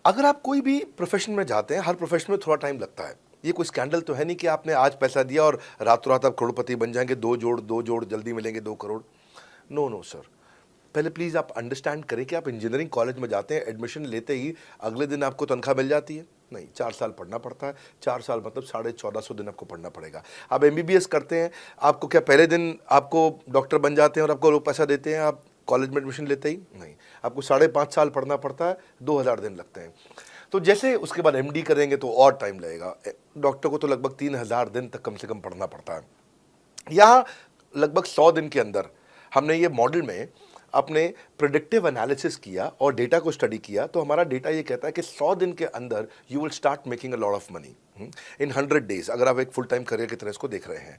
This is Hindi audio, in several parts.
अगर आप कोई भी प्रोफेशन में जाते हैं, हर प्रोफेशन में थोड़ा टाइम लगता है। ये कोई स्कैंडल तो है नहीं कि आपने आज पैसा दिया और रातों रात आप करोड़पति बन जाएंगे, दो जोड़ जल्दी मिलेंगे 2 करोड़। नो नो सर, पहले प्लीज़ आप अंडरस्टैंड करें कि आप इंजीनियरिंग कॉलेज में जाते हैं, एडमिशन लेते ही अगले दिन आपको तनख्वाह मिल जाती है? नहीं, 4 साल पढ़ना पड़ता है। 4 साल मतलब 1450 दिन आपको पढ़ना पड़ेगा। आप एमबीबीएस करते हैं, आपको क्या पहले दिन आपको डॉक्टर बन जाते हैं और आपको लोग पैसा देते हैं आप कॉलेज में एडमिशन लेते ही? नहीं, आपको 5.5 साल पढ़ना पड़ता है, 2000 दिन लगते हैं। तो जैसे उसके बाद एमडी करेंगे तो और टाइम लगेगा। डॉक्टर को तो लगभग 3000 दिन तक कम से कम पढ़ना पड़ता है। यहाँ लगभग 100 दिन के अंदर हमने ये मॉडल में अपने प्रिडिक्टिव एनालिसिस किया और डेटा को स्टडी किया, तो हमारा डेटा ये कहता है कि 100 दिन के अंदर you will start making a lot of money in 100 days, अगर आप एक फुल टाइम करियर की तरह इसको देख रहे हैं।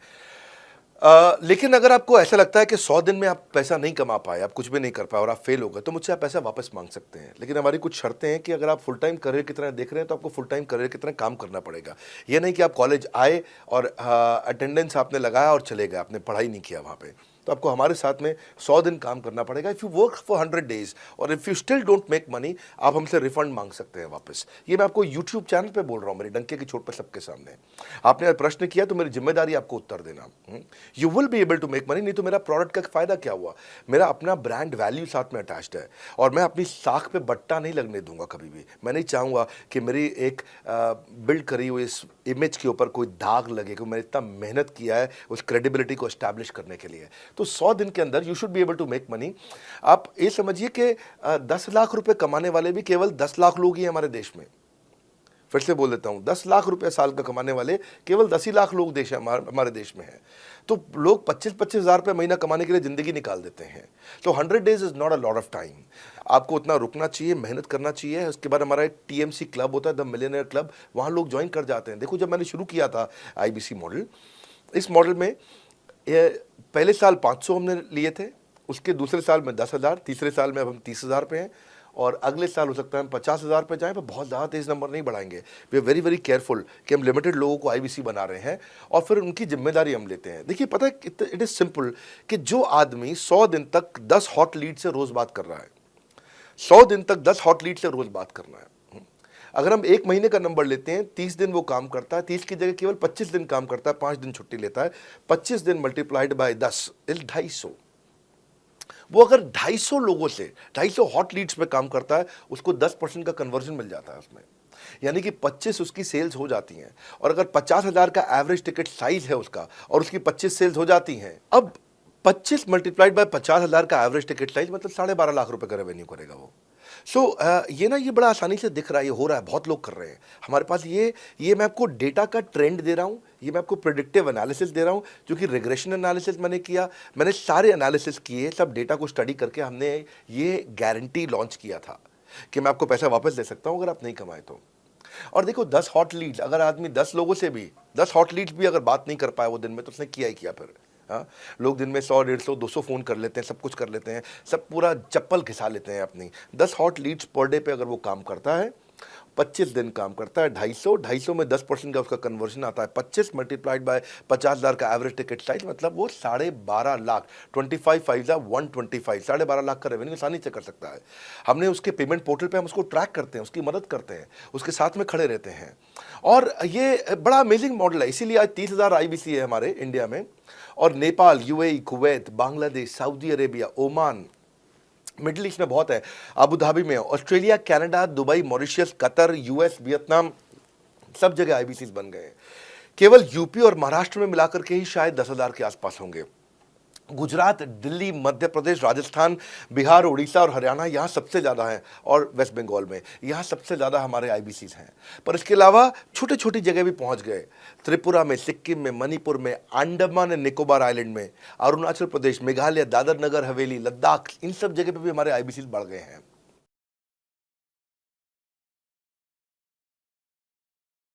लेकिन अगर आपको ऐसा लगता है कि 100 दिन में आप पैसा नहीं कमा पाए, आप कुछ भी नहीं कर पाए और आप फेल हो गए, तो मुझसे आप पैसा वापस मांग सकते हैं। लेकिन हमारी कुछ शर्तें हैं कि अगर आप फुल टाइम करियर की तरह देख रहे हैं तो आपको फुल टाइम करियर की तरह काम करना पड़ेगा। ये नहीं कि आप कॉलेज आए और अटेंडेंस आपने लगाया और चले गए, आपने पढ़ाई नहीं किया वहाँ पे। तो आपको हमारे साथ में 100 दिन काम करना पड़ेगा। If you work for 100 days और if you still don't make money, आप हमसे रिफंड मांग सकते हैं वापस। ये मैं आपको यूट्यूब चैनल पे बोल रहा हूँ, मेरी डंके की चोट पे सबके सामने। आपने प्रश्न किया तो मेरी जिम्मेदारी आपको उत्तर देना। You will be able to make money, नहीं तो मेरा प्रोडक्ट का फायदा क्या हुआ? मेरा अपना ब्रांड वैल्यू साथ में अटैच्ड है और मैं अपनी साख पे बट्टा नहीं लगने दूंगा कभी भी। मैं नहीं चाहूँगा कि मेरी एक बिल्ड करी हुई इस इमेज के ऊपर कोई दाग लगे, कि मैंने इतना मेहनत किया है उस क्रेडिबिलिटी को एस्टैब्लिश करने के लिए। तो 100 दिन के अंदर you should be able to make money. आप ये समझिए कि 10 लाख रुपए कमाने वाले भी केवल 10 लाख लोग ही हैं हमारे देश में। फिर से बोल देता हूं, 10 लाख रुपए साल का कमाने वाले केवल 10 ही लाख लोग देश हमारे देश में हैं। तो लोग 25-25 हज़ार रुपये महीना कमाने के लिए ज़िंदगी निकाल देते हैं। तो 100 days is not a lot of time. आपको उतना रुकना चाहिए, मेहनत करना चाहिए। उसके बाद हमारा एक टीएमसी क्लब होता है, द मिलियनेयर क्लब, वहाँ लोग ज्वाइन कर जाते हैं। देखो, जब मैंने शुरू किया था आईबीसी मॉडल, इस मॉडल में पहले साल 500 हमने लिए थे, उसके दूसरे साल में 10,000, तीसरे साल में अब हम 30,000 पे हैं और अगले साल हो सकता है हम 50,000 पे जाएं, पर बहुत ज़्यादा तेज़ नंबर नहीं बढ़ाएंगे। We are very very careful कि हम लिमिटेड लोगों को आईबीसी बना रहे हैं और फिर उनकी जिम्मेदारी हम लेते हैं। देखिए, पता है, इट इज़ सिंपल कि जो आदमी 100 दिन तक 10 हॉट लीड से रोज़ बात कर रहा है, 100 दिन तक 10 हॉट लीड से रोज़ बात करना है। अगर हम 1 महीने का नंबर लेते हैं, 30 दिन वो काम करता है, 30 की जगह केवल 25 दिन काम करता है, 5 दिन छुट्टी लेता है, 25 दिन मल्टीप्लाइड बाय 10 इज 250। वो अगर 250 लोगों से 250 हॉट लीड्स पे काम करता है, उसको 10% का कन्वर्जन मिल जाता है उसमें, यानी कि 25 उसकी सेल्स हो जाती हैं। और अगर 50,000 का एवरेज टिकट साइज है उसका और उसकी 25 सेल्स हो जाती हैं, अब 25 मल्टीप्लाइड बाय 50,000 का एवरेज टिकट साइज मतलब 12.5 लाख रुपए का रेवेन्यू करेगा वो। ये बड़ा आसानी से दिख रहा है, ये हो रहा है, बहुत लोग कर रहे हैं हमारे पास। ये मैं आपको डेटा का ट्रेंड दे रहा हूँ, ये मैं आपको प्रिडिक्टिव एनालिसिस दे रहा हूँ, जो कि रिग्रेशन एनालिसिस मैंने किया। मैंने सारे एनालिसिस किए, सब डेटा को स्टडी करके हमने ये गारंटी लॉन्च किया था कि मैं आपको पैसा वापस दे सकता हूँ अगर आप नहीं कमाए तो। और देखो, 10 हॉट लीड्स, अगर आदमी 10 लोगों से भी 10 हॉट लीड्स भी अगर बात नहीं कर पाया वो दिन में, तो उसने किया ही किया फिर। हाँ, लोग दिन में 100, 150, 200 फ़ोन कर लेते हैं, सब कुछ कर लेते हैं, सब पूरा चप्पल घिसा लेते हैं अपनी। 10 हॉट लीड्स पर डे पे अगर वो काम करता है, 25 दिन काम करता है, 250 में 10% का उसका कन्वर्जन आता है, 25 मल्टीप्लाइड बाय 50,000 का एवरेज टिकट साइज, मतलब वो 12.5 लाख, 25 5 125, 12.5 लाख का रेवेन्यू आसानी से कर सकता है। हमने उसके पेमेंट पोर्टल पे हम उसको ट्रैक करते हैं, उसकी मदद करते हैं, उसके साथ में खड़े रहते हैं। और ये बड़ा अमेजिंग मॉडल है, इसीलिए आज 30,000 आईबीसी है हमारे इंडिया में। और Nepal, UAE, Kuwait, Bangladesh, Saudi Arabia, Oman, middle east में बहुत है, अबू धाबी में, Australia, Canada, Dubai, Mauritius, Qatar, US, Vietnam, सब जगह आईबीसी बन गए हैं। केवल यूपी और महाराष्ट्र में मिलाकर के ही शायद 10,000 के आसपास होंगे। गुजरात, दिल्ली, मध्य प्रदेश, राजस्थान, बिहार, उड़ीसा और हरियाणा, यहाँ सबसे ज़्यादा हैं, और वेस्ट बंगाल में यहाँ सबसे ज़्यादा हमारे आईबीसीज हैं। पर इसके अलावा छोटी छोटी जगह भी पहुँच गए, त्रिपुरा में, सिक्किम में, मणिपुर में, अंडमान एंड निकोबार आइलैंड में, अरुणाचल प्रदेश, मेघालय, दादर नगर हवेली, लद्दाख, इन सब जगह पे भी हमारे आईबीसीज बढ़ गए हैं।